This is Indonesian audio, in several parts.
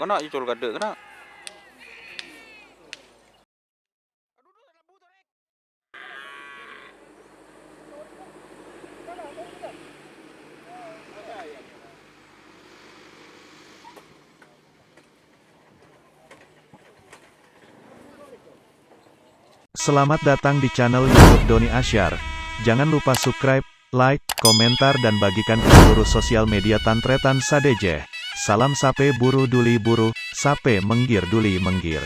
kena icul gede kena. Selamat datang di channel YouTube Doni Asyar. Jangan lupa subscribe, like, komentar dan bagikan ke seluruh sosial media Tantretan Sadejeh. Salam sape buru duli buru, sape menggir duli menggir.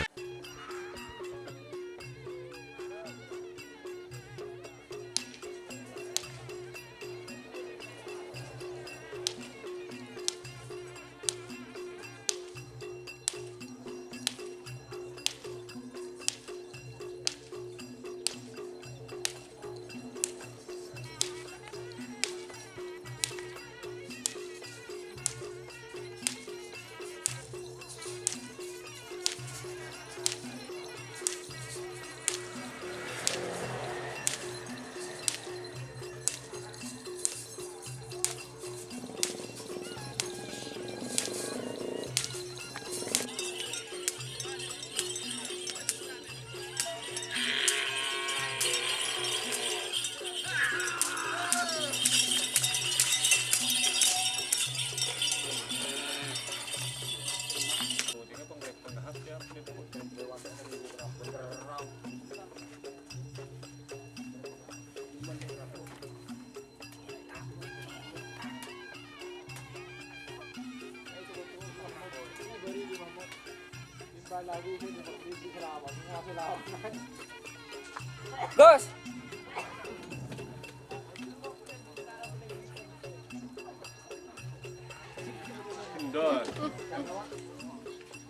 Gus.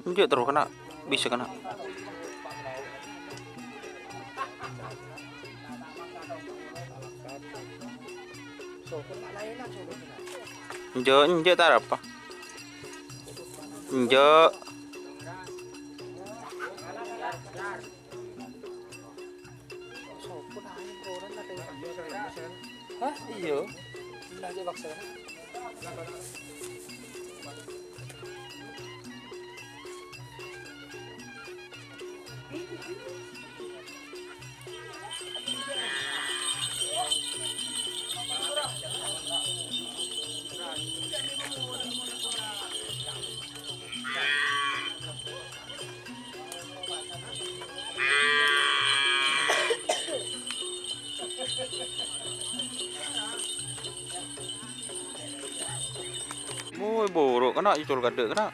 Enggak terus kena, bisa kena. Enggak tar apa? Enggak. Hah? Iya. Lah dia baksa. Muy buruk kena icul gede kena.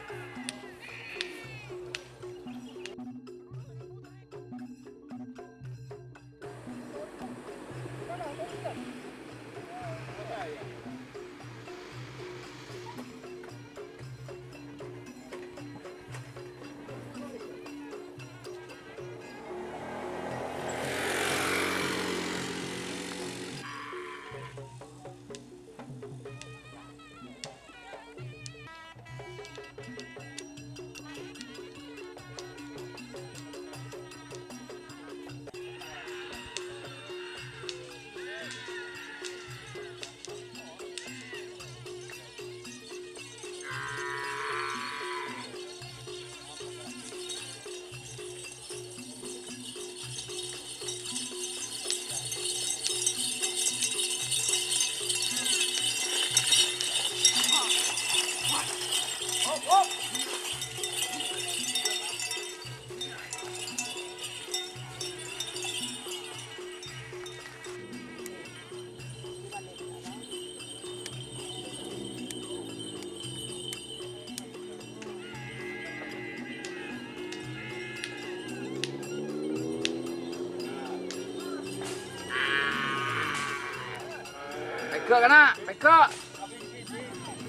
Beko kena, beko.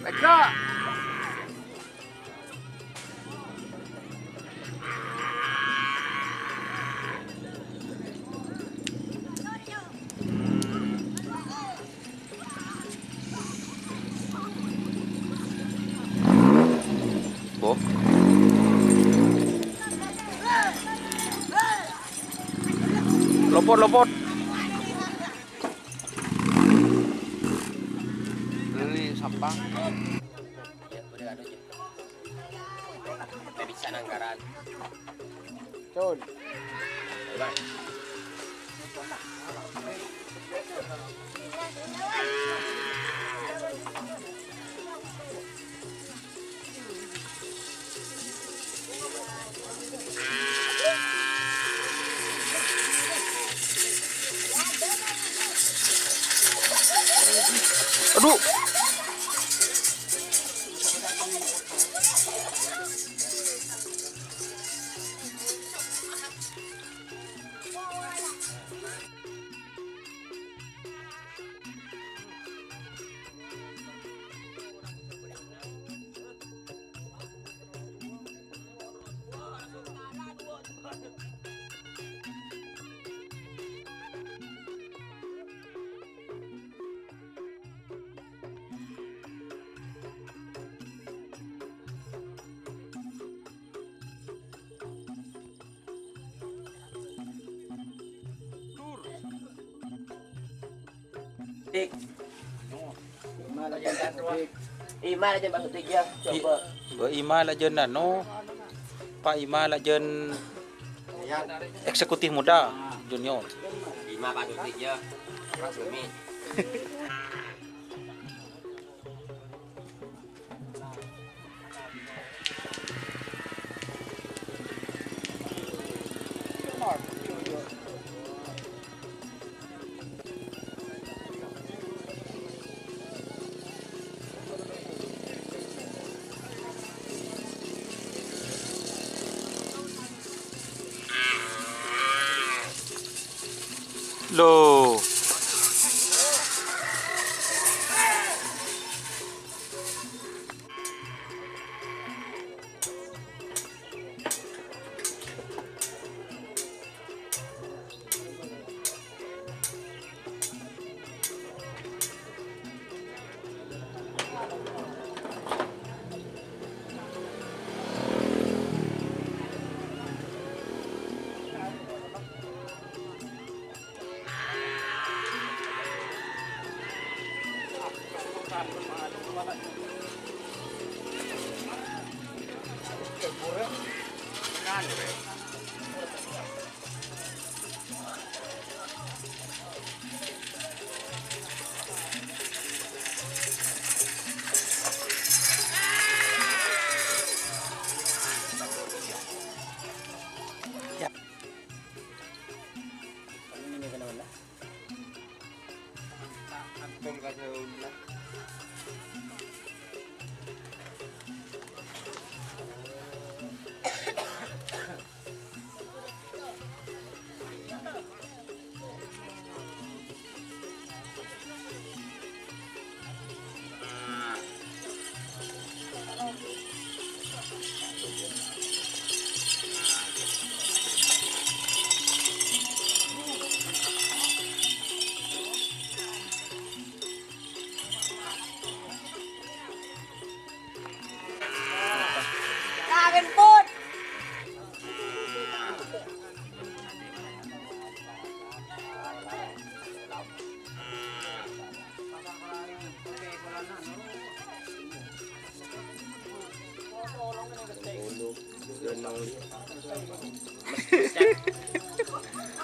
Beko. Boh. Lopot. Ini sampah. sa nanggaran. Chon. Bye. Aduh. Dik. Imal aja Bang Dik ya. Coba. Imal aja no. Pak Imal aja eksekutif muda junior. Imal Bang Dik ya. Mas Bumi. Loh.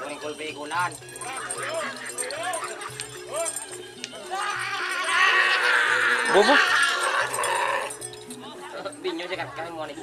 Kuling pikulan. Bobo. Binyo aja kan kamu nih.